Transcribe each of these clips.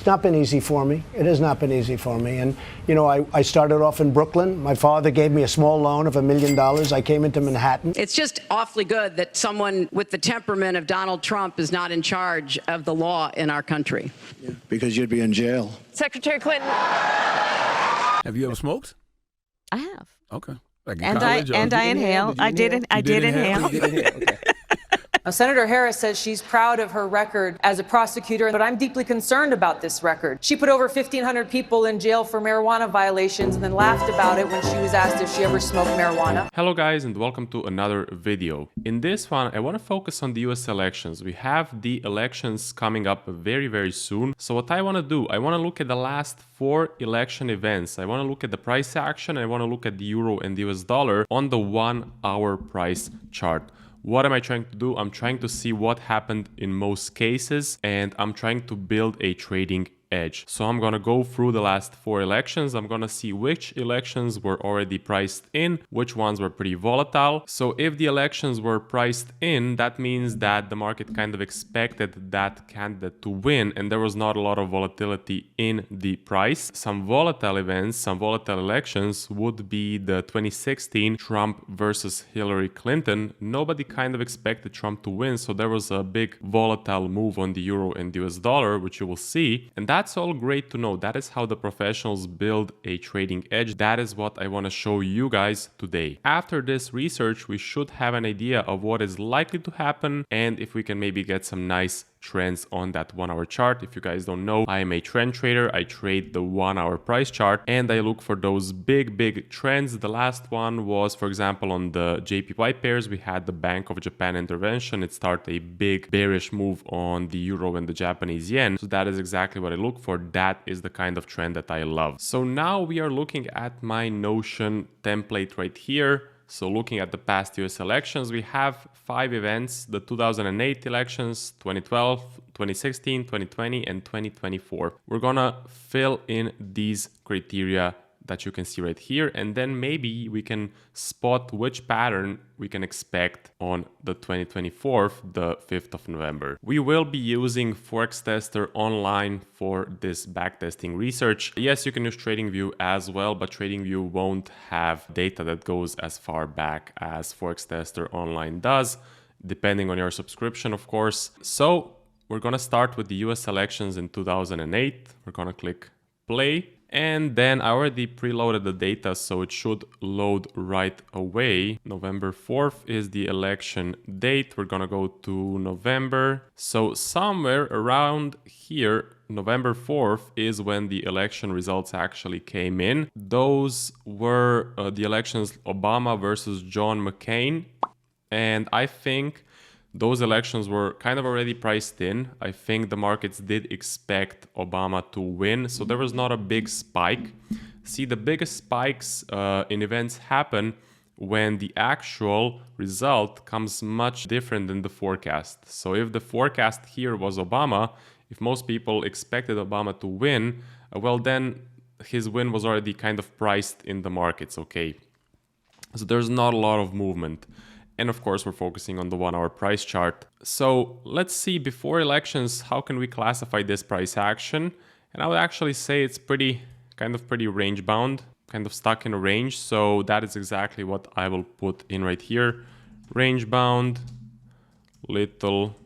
It's not been easy for me. It has not been easy for me. And, you know, I started off in Brooklyn. My father gave me a small loan of $1 million. I came into Manhattan. It's just awfully good that someone with the temperament of Donald Trump is not in charge of the law in our country. Yeah, because you'd be in jail. Secretary Clinton. Have you ever smoked? I have. Okay. Like in And college, I inhale. I did inhale. Okay. Senator Harris says she's proud of her record as a prosecutor, but I'm deeply concerned about this record. She put over 1,500 people in jail for marijuana violations and then laughed about it when she was asked if she ever smoked marijuana. Hello guys, and welcome to another video. In this one, I want to focus on the US elections. We have the elections coming up very soon. So what I want to do, I want to look at the last 4 election events. I want to look at the price action. I want to look at the euro and the US dollar on the 1-hour price chart. What am I trying to do? I'm trying to see what happened in most cases, and I'm trying to build a trading edge. So I'm gonna go through the last 4 elections. I'm gonna see which elections were already priced in, which ones were pretty volatile. So if the elections were priced in, that means that the market kind of expected that candidate to win, and there was not a lot of volatility in the price. Some volatile events, some volatile elections would be the 2016 Trump versus Hillary Clinton. Nobody kind of expected Trump to win, so there was a big volatile move on the euro and the US dollar, which you will see, and that's all great to know. That is how the professionals build a trading edge. That is what I want to show you guys today. After this research, we should have an idea of what is likely to happen and if we can maybe get some nice trends on that 1-hour chart. If you guys don't know, I am a trend trader. I trade the 1-hour price chart and I look for those big trends. The last one was, for example, on the JPY pairs, we had the Bank of Japan intervention. It started a big bearish move on the euro and the Japanese yen. So that is exactly what I look for. That is the kind of trend that I love. So now we are looking at my Notion template right here. So looking at the past US elections, we have 5 events: the 2008 elections, 2012, 2016, 2020, and 2024. We're gonna fill in these criteria that you can see right here, and then maybe we can spot which pattern we can expect on the 2024, the 5th of November. We will be using Forex Tester online for this backtesting research. Yes, you can use TradingView as well, but TradingView won't have data that goes as far back as Forex Tester online does, depending on your subscription, of course. So we're gonna start with the US elections in 2008. We're gonna click play. And then I already preloaded the data, so it should load right away. November 4th is the election date. We're gonna go to November. So somewhere around here, November 4th is when the election results actually came in. Those were the elections Obama versus John McCain. And I think those elections were kind of already priced in. I think the markets did expect Obama to win, so there was not a big spike. See, the biggest spikes in events happen when the actual result comes much different than the forecast. So if the forecast here was Obama, if most people expected Obama to win, well then his win was already kind of priced in the markets, okay? So there's not a lot of movement. And of course, we're focusing on the 1-hour price chart. So let's see, before elections, how can we classify this price action? And I would actually say it's pretty range bound, kind of stuck in a range. So that is exactly what I will put in right here. Range bound, little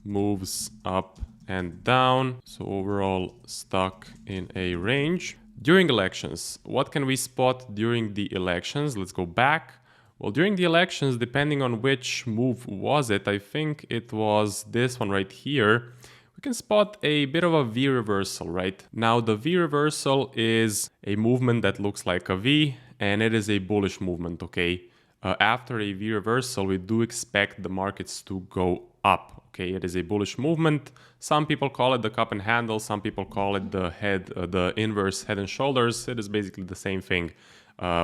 moves up and down. So overall stuck in a range. During elections, what can we spot during the elections? Let's go back. Well, during the elections, depending on which move was it, I think it was this one right here, we can spot a bit of a V reversal, right? Now, the V reversal is a movement that looks like a V, and it is a bullish movement, okay? After a V reversal, we do expect the markets to go up, okay? It is a bullish movement. Some people call it the cup and handle, some people call it the inverse head and shoulders. It is basically the same thing.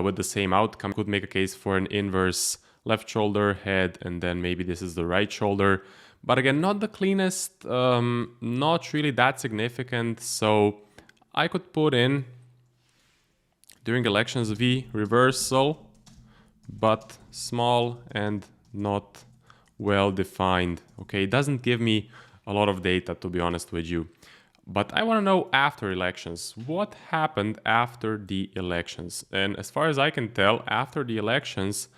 With the same outcome. Could make a case for an inverse left shoulder, head, and then maybe this is the right shoulder. But again, not the cleanest, not really that significant. So I could put in during elections V reversal, but small and not well defined. Okay, it doesn't give me a lot of data, to be honest with you. But I want to know after elections, what happened after the elections? And as far as I can tell, after the elections,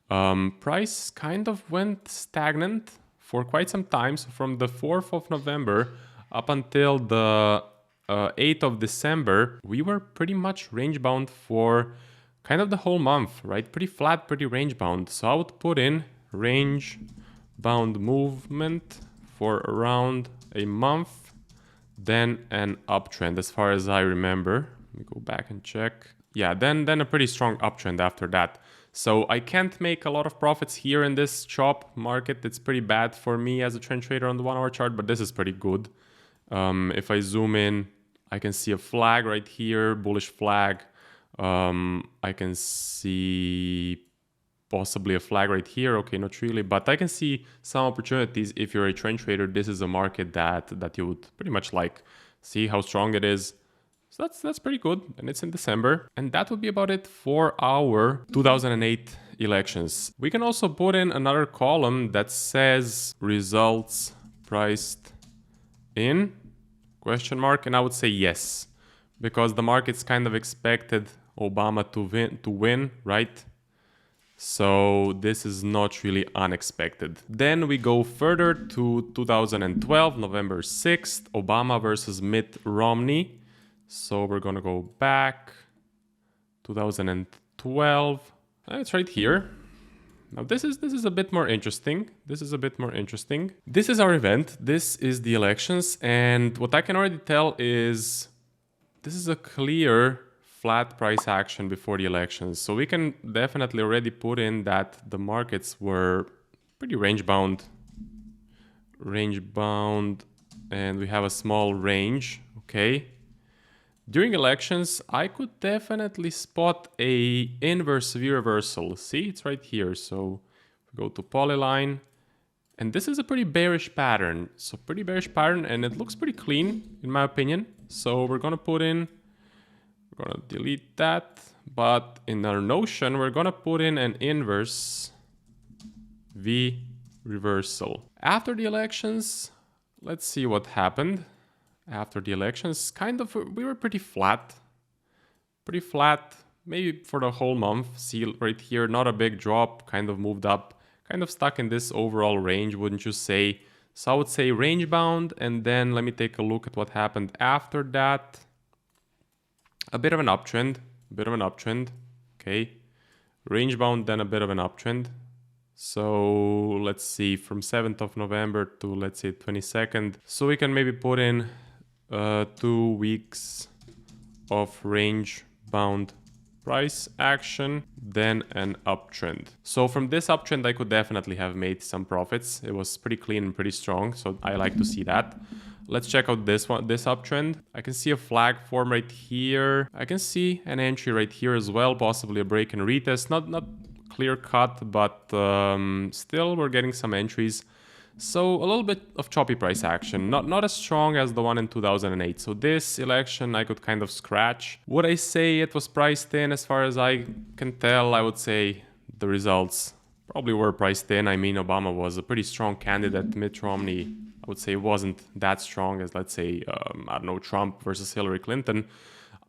price kind of went stagnant for quite some time. So from the 4th of November up until the 8th of December, we were pretty much range bound for kind of the whole month, right? Pretty flat, pretty range bound. So I would put in range bound movement for around a month, then an uptrend as far as I remember. Let me go back and check. Yeah, then a pretty strong uptrend after that. So I can't make a lot of profits here in this chop market. It's pretty bad for me as a trend trader on the 1 hour chart, but this is pretty good. If I zoom in, I can see a flag right here, bullish flag. I can see possibly a flag right here. Okay, not really, but I can see some opportunities. If you're a trend trader, this is a market that you would pretty much like. See how strong it is. So that's pretty good, and it's in December. And that would be about it for our 2008 elections. We can also put in another column that says results priced in ? And I would say yes, because the markets kind of expected Obama to win, right? So this is not really unexpected. Then we go further to 2012, November 6th, Obama versus Mitt Romney. So we're gonna go back, 2012, it's right here. Now this is a bit more interesting. This is our event. This is the elections. And what I can already tell is this is a clear flat price action before the elections. So we can definitely already put in that the markets were pretty range bound, and we have a small range, okay? During elections, I could definitely spot a inverse V reversal. See, it's right here. So we go to polyline, and this is a pretty bearish pattern. So pretty bearish pattern, and it looks pretty clean in my opinion. So we're gonna delete that. But in our notion, we're gonna put in an inverse V reversal. After the elections, let's see what happened. After the elections, we were pretty flat, maybe for the whole month. See right here, not a big drop, kind of moved up, kind of stuck in this overall range, wouldn't you say? So I would say range bound, and then let me take a look at what happened after that. A bit of an uptrend, okay. Range bound, then a bit of an uptrend. So let's see, from 7th of November to let's say 22nd. So we can maybe put in 2 weeks of range bound price action, then an uptrend. So from this uptrend, I could definitely have made some profits. It was pretty clean and pretty strong, so I like to see that. Let's check out this uptrend. I can see a flag form right here. I can see an entry right here as well, possibly a break and retest. Not clear cut, but still we're getting some entries. So a little bit of choppy price action, not as strong as the one in 2008. So this election I could kind of scratch. Would I say it was priced in? As far as I can tell, I would say the results probably were priced in. I mean, Obama was a pretty strong candidate. Mitt Romney, I would say, wasn't that strong as, let's say, I don't know, Trump versus Hillary Clinton.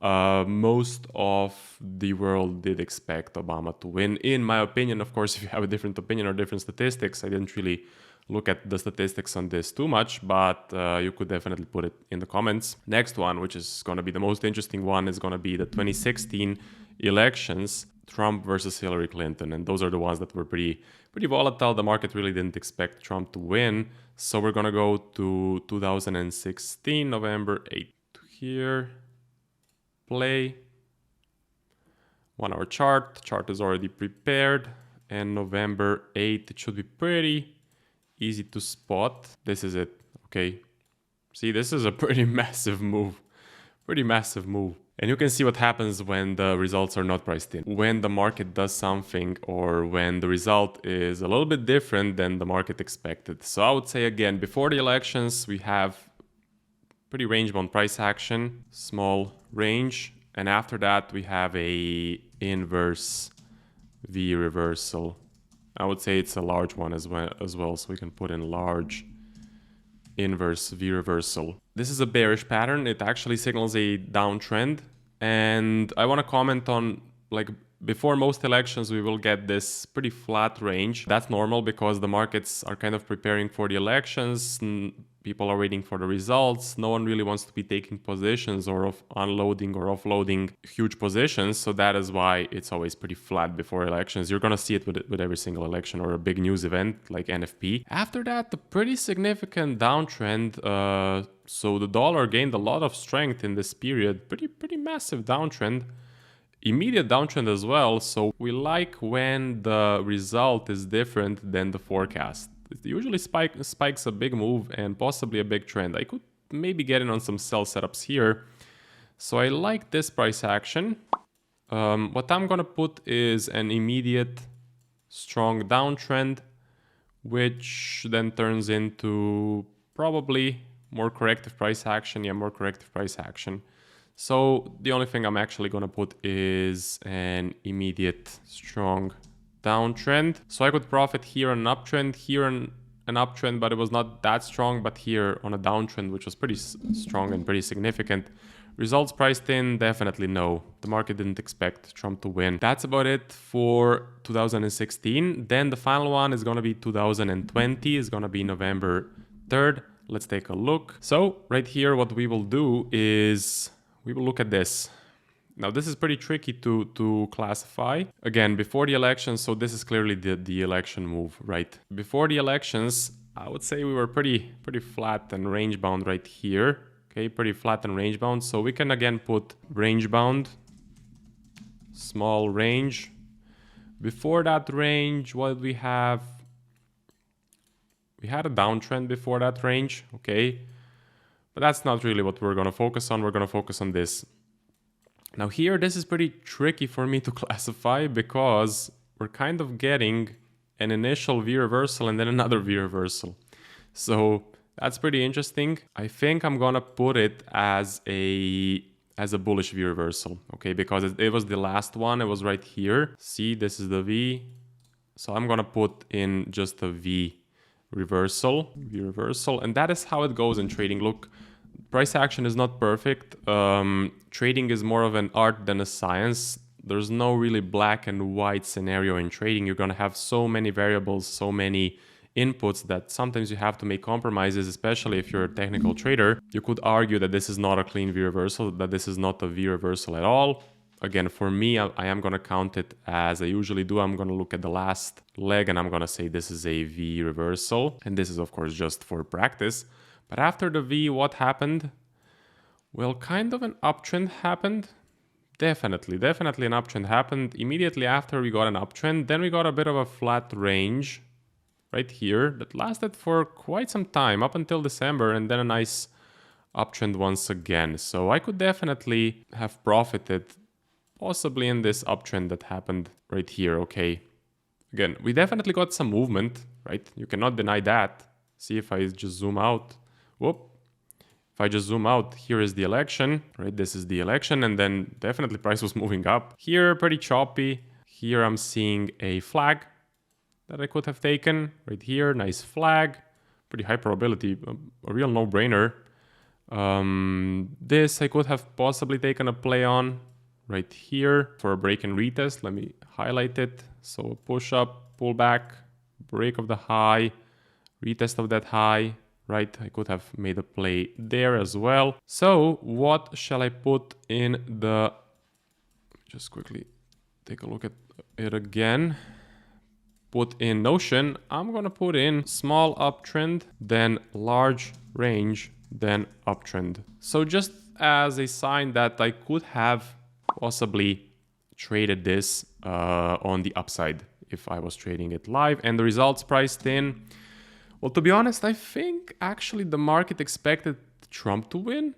Most of the world did expect Obama to win, in my opinion. Of course, if you have a different opinion or different statistics, I didn't really look at the statistics on this too much, but you could definitely put it in the comments. Next one, which is going to be the most interesting one, is going to be the 2016 elections, Trump versus Hillary Clinton. And those are the ones that were pretty volatile. The market really didn't expect Trump to win. So we're going to go to 2016, November 8th here. Play. 1 hour chart. Chart is already prepared. And November 8th, it should be pretty easy to spot. This is it. Okay. See, this is a pretty massive move. And you can see what happens when the results are not priced in. When the market does something, or when the result is a little bit different than the market expected. So I would say again, before the elections, we have pretty range-bound price action, small range. And after that, we have a inverse V reversal. I would say it's a large one as well, so we can put in large inverse V reversal. This is a bearish pattern. It actually signals a downtrend. And I want to comment on, like, before most elections, we will get this pretty flat range. That's normal because the markets are kind of preparing for the elections. People are waiting for the results. No one really wants to be taking positions or unloading or offloading huge positions. So that is why it's always pretty flat before elections. You're going to see it with every single election or a big news event like NFP. After that, the pretty significant downtrend. So the dollar gained a lot of strength in this period. Pretty massive downtrend. Immediate downtrend as well, so we like when the result is different than the forecast. It usually spikes a big move and possibly a big trend. I could maybe get in on some sell setups here. So I like this price action. What I'm gonna put is an immediate strong downtrend, which then turns into probably more corrective price action. Yeah, more corrective price action. So the only thing I'm actually going to put is an immediate strong downtrend. So I could profit here on an uptrend, here on an uptrend, but it was not that strong. But here on a downtrend, which was pretty strong and pretty significant. Results priced in, definitely no. The market didn't expect Trump to win. That's about it for 2016. Then the final one is going to be 2020. It's going to be November 3rd. Let's take a look. So right here, what we will do is we will look at this. Now, this is pretty tricky to classify. Again, before the elections, so this is clearly the election move, right? Before the elections, I would say we were pretty flat and range bound right here. Okay, pretty flat and range bound. So we can again put range bound, small range. Before that range, what did we have? We had a downtrend before that range, okay? But that's not really what we're going to focus on. We're going to focus on this. Now here, this is pretty tricky for me to classify because we're kind of getting an initial V reversal and then another V reversal. So that's pretty interesting. I think I'm going to put it as a bullish V reversal, okay? Because it was the last one. It was right here. See, this is the V. So I'm going to put in just a V reversal, and that is how it goes in trading. Look, price action is not perfect. Trading is more of an art than a science. There's no really black and white scenario in trading. You're going to have so many variables, so many inputs that sometimes you have to make compromises, especially if you're a technical trader. You could argue that this is not a clean V reversal, that this is not a V reversal at all. Again, for me, I am going to count it as I usually do. I'm going to look at the last leg and I'm going to say this is a V reversal. And this is, of course, just for practice. But after the V, what happened? Well, kind of an uptrend happened. Definitely an uptrend happened. Immediately after we got an uptrend, then we got a bit of a flat range right here that lasted for quite some time, up until December, and then a nice uptrend once again. So I could definitely have profited possibly in this uptrend that happened right here, okay? Again, we definitely got some movement, right? You cannot deny that. See if I just zoom out. Whoop. If I just zoom out, here is the election, right? This is the election, and then definitely price was moving up. Here, pretty choppy. Here I'm seeing a flag that I could have taken. Right here, nice flag. Pretty high probability, a real no-brainer. This I could have possibly taken a play on. Right here for a break and retest. Let me highlight it. So push up, pull back, break of the high, retest of that high, right? I could have made a play there as well. So what shall I put in the, just quickly take a look at it again. Put in Notion, I'm gonna put in small uptrend, then large range, then uptrend. So just as a sign that I could have possibly traded this on the upside if I was trading it live, and the results priced in. Well, to be honest, I think actually the market expected Trump to win.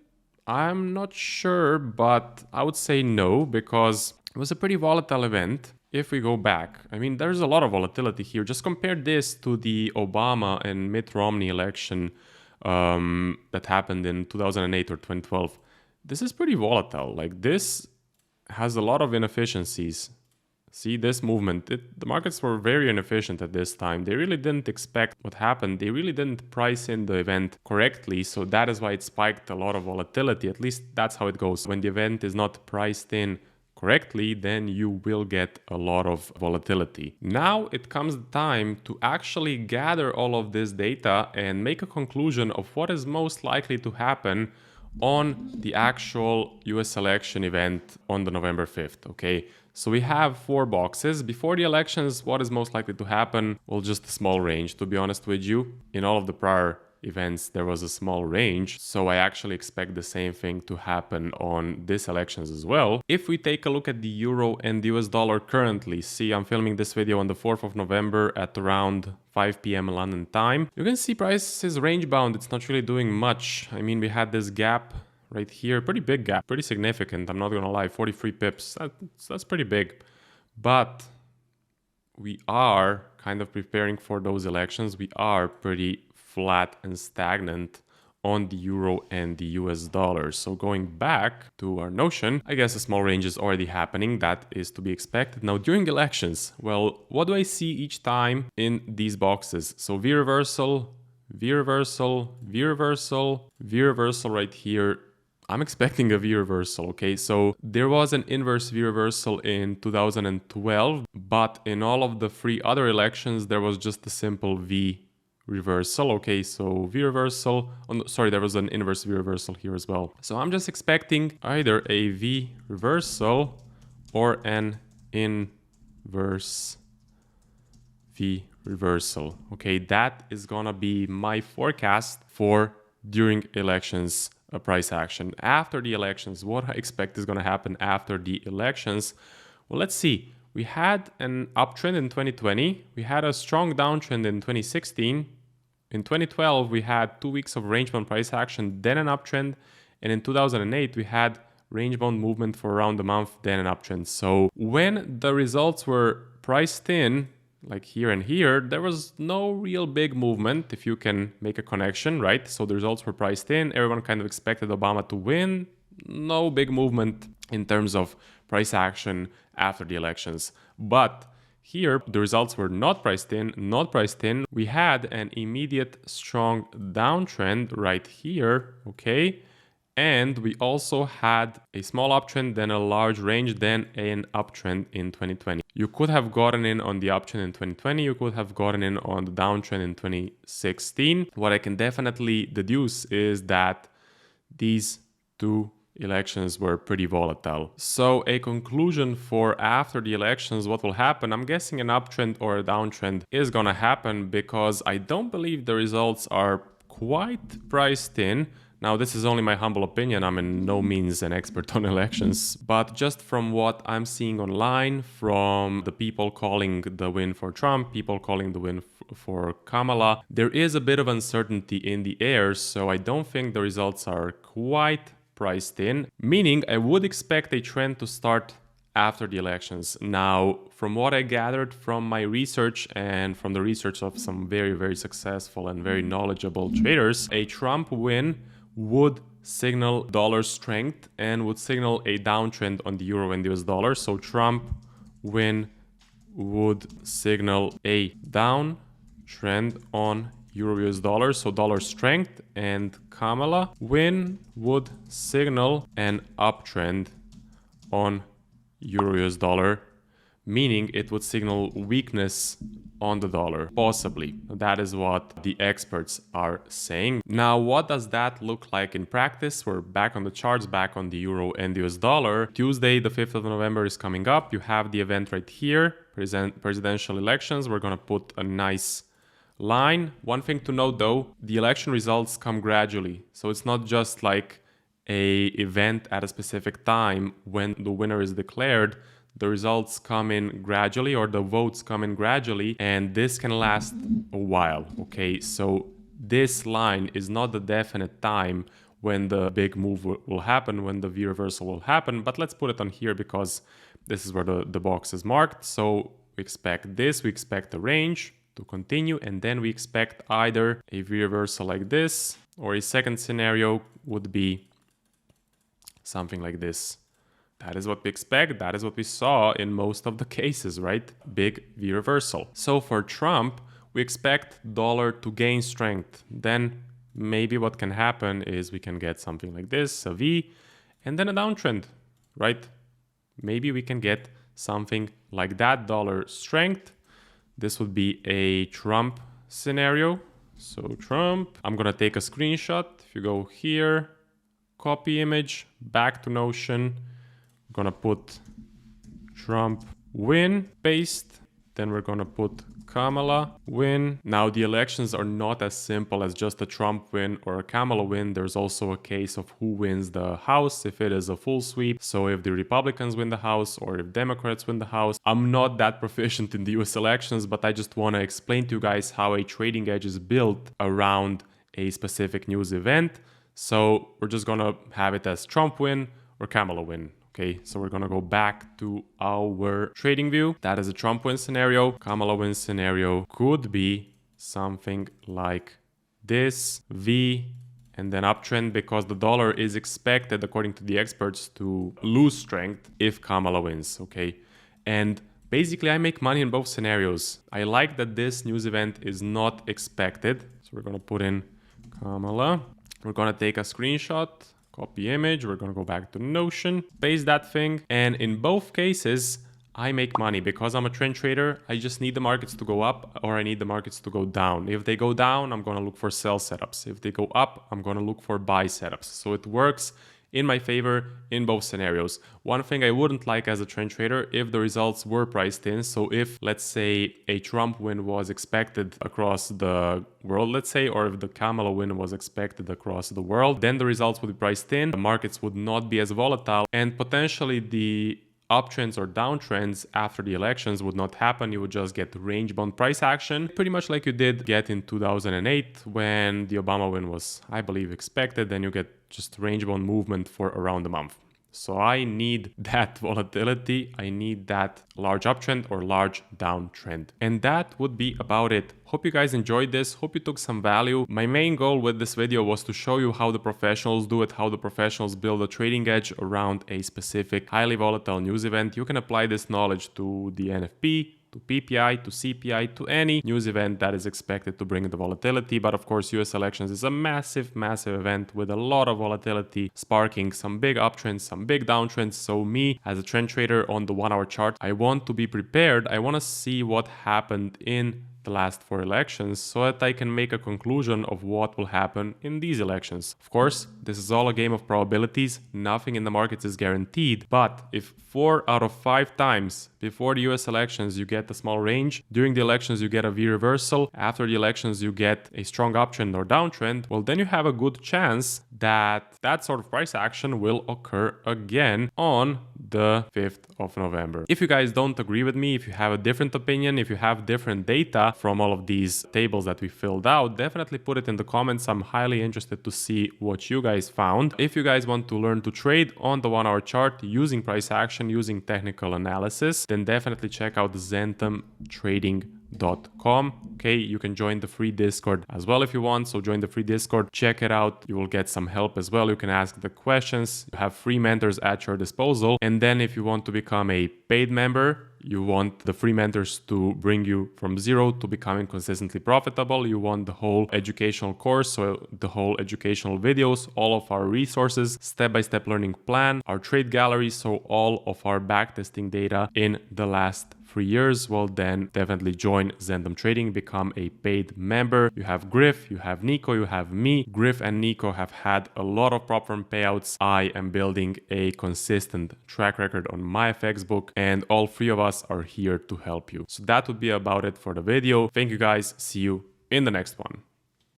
I'm not sure, but I would say no, because it was a pretty volatile event. If we go back, I mean, there's a lot of volatility here. Just compare this to the Obama and Mitt Romney election that happened in 2008 or 2012. This is pretty volatile. Like, this has a lot of inefficiencies. See this movement. The markets were very inefficient at this time. They really didn't expect what happened. They really didn't price in the event correctly. So that is why it spiked a lot of volatility. At least that's how it goes. When the event is not priced in correctly, then you will get a lot of volatility. Now it comes the time to actually gather all of this data and make a conclusion of what is most likely to happen on the actual US election event on the November 5th, okay? So we have 4 boxes. Before the elections, what is most likely to happen? Well, just a small range, to be honest with you. In all of the prior events, there was a small range. So I actually expect the same thing to happen on this elections as well. If we take a look at the euro and the US dollar currently, see, I'm filming this video on the 4th of November at around 5 p.m. London time. You can see price is range bound. It's not really doing much. I mean, we had this gap right here, pretty big gap, pretty significant. I'm not gonna lie, 43 pips, that's pretty big. But we are kind of preparing for those elections. We are pretty flat and stagnant on the euro and the US dollar. So going back to our notion, I guess a small range is already happening. That is to be expected. Now during elections, well, what do I see each time in these boxes? So V reversal, V reversal, V reversal, V reversal right here. I'm expecting a V reversal, okay? So there was an inverse V reversal in 2012, but in all of the 3 other elections, there was just a simple V reversal, okay? So V reversal, sorry, there was an inverse V reversal here as well. So I'm just expecting either a V reversal or an inverse V reversal, okay? That is gonna be my forecast for during elections price action. After the elections, what I expect is going to happen after the elections. Well, let's see. We had an uptrend in 2020. We had a strong downtrend in 2016. In 2012, we had 2 weeks of range-bound price action, then an uptrend. And in 2008, we had range-bound movement for around a month, then an uptrend. So when the results were priced in, like here and here, there was no real big movement, if you can make a connection, right? So the results were priced in. Everyone kind of expected Obama to win. No big movement in terms of price action after the elections. But here, the results were not priced in, We had an immediate strong downtrend right here, okay? And we also had a small uptrend, then a large range, then an uptrend in 2020. You could have gotten in on the uptrend in 2020. You could have gotten in on the downtrend in 2016. What I can definitely deduce is that these 2 elections were pretty volatile. So a conclusion for after the elections, what will happen? I'm guessing an uptrend or a downtrend is gonna happen because I don't believe the results are quite priced in. Now, this is only my humble opinion. I'm in no means an expert on elections, but just from what I'm seeing online, from the people calling the win for Trump, people calling the win for Kamala, there is a bit of uncertainty in the air, so I don't think the results are quite priced in, meaning I would expect a trend to start after the elections. Now, from what I gathered from my research and from the research of some very, very successful and very knowledgeable traders, a Trump win would signal dollar strength and would signal a downtrend on the euro and the US dollar. So Trump win would signal a downtrend on euro US dollar, so dollar strength, and Kamala win would signal an uptrend on euro US dollar, meaning it would signal weakness on the dollar, possibly. That is what the experts are saying. Now, what does that look like in practice? We're back on the charts, back on the euro and the US dollar. Tuesday, the 5th of November is coming up. You have the event right here, presidential elections. We're gonna put a nice line. One thing to note though, the election results come gradually. So it's not just like a event at a specific time when the winner is declared. The results come in gradually, or the votes come in gradually, and this can last a while, okay? So this line is not the definite time when the big move will happen, when the V reversal will happen, but let's put it on here because this is where the box is marked. So we expect this, we expect the range to continue, and then we expect either a V reversal like this, or a second scenario would be something like this. That is what we expect. That is what we saw in most of the cases, right? Big V reversal. So for Trump, we expect dollar to gain strength. Then maybe what can happen is we can get something like this, a V, and then a downtrend, right? Maybe we can get something like that, dollar strength. This would be a Trump scenario. So Trump, I'm gonna take a screenshot. If you go here, copy image, back to Notion, I'm gonna put Trump win, paste, then we're gonna put Kamala win. Now the elections are not as simple as just a Trump win or a Kamala win. There's also a case of who wins the House if it is a full sweep. So if the Republicans win the House or if Democrats win the House. I'm not that proficient in the US elections, but I just want to explain to you guys how a trading edge is built around a specific news event. So we're just gonna have it as Trump win or Kamala win. Okay, so we're gonna go back to our trading view. That is a Trump win scenario. Kamala win scenario could be something like this, V, and then uptrend, because the dollar is expected, according to the experts, to lose strength if Kamala wins, okay? And basically, I make money in both scenarios. I like that this news event is not expected. So we're gonna put in Kamala. We're gonna take a screenshot. Copy image, we're gonna go back to Notion, paste that thing, and in both cases, I make money because I'm a trend trader. I just need the markets to go up or I need the markets to go down. If they go down, I'm gonna look for sell setups. If they go up, I'm gonna look for buy setups. So it works in my favor in both scenarios. One thing I wouldn't like as a trend trader, if the results were priced in. So if, let's say, a Trump win was expected across the world, let's say, or if the Kamala win was expected across the world, then the results would be priced in. The markets would not be as volatile, and potentially the uptrends or downtrends after the elections would not happen. You would just get range bound price action, pretty much like you did get in 2008 when the Obama win was, I believe, expected. Then you get just range bound movement for around a month. So I need that volatility. I need that large uptrend or large downtrend. And that would be about it. Hope you guys enjoyed this. Hope you took some value. My main goal with this video was to show you how the professionals do it, how the professionals build a trading edge around a specific highly volatile news event. You can apply this knowledge to the NFP, to PPI, to CPI, to any news event that is expected to bring the volatility. But of course, US elections is a massive, massive event with a lot of volatility, sparking some big uptrends, some big downtrends. So me, as a trend trader on the 1 hour chart, I want to be prepared. I want to see what happened in the last 4 elections so that I can make a conclusion of what will happen in these elections. Of course, this is all a game of probabilities. Nothing in the markets is guaranteed. But if 4 out of 5 times before the US elections you get a small range, during the elections you get a V reversal, after the elections you get a strong uptrend or downtrend, well, then you have a good chance that that sort of price action will occur again on the 5th of November. If you guys don't agree with me, if you have a different opinion, if you have different data from all of these tables that we filled out, definitely put it in the comments. I'm highly interested to see what you guys found. If you guys want to learn to trade on the 1 hour chart using price action, using technical analysis, then definitely check out zentumtrading.com. Okay, you can join the free Discord as well if you want. So join the free Discord, check it out. You will get some help as well. You can ask the questions. You have free mentors at your disposal. And then if you want to become a paid member, you want the free mentors to bring you from zero to becoming consistently profitable. You want the whole educational course, so the whole educational videos, all of our resources, step-by-step learning plan, our trade gallery, so all of our backtesting data in the last 3 years. Well, then definitely join Zentum Trading, become a paid member. You have Griff, you have Nico, you have me. Griff and Nico have had a lot of prop firm payouts. I am building a consistent track record on my FX book, and all 3 of us are here to help you. So that would be about it for the video. Thank you guys. See you in the next one.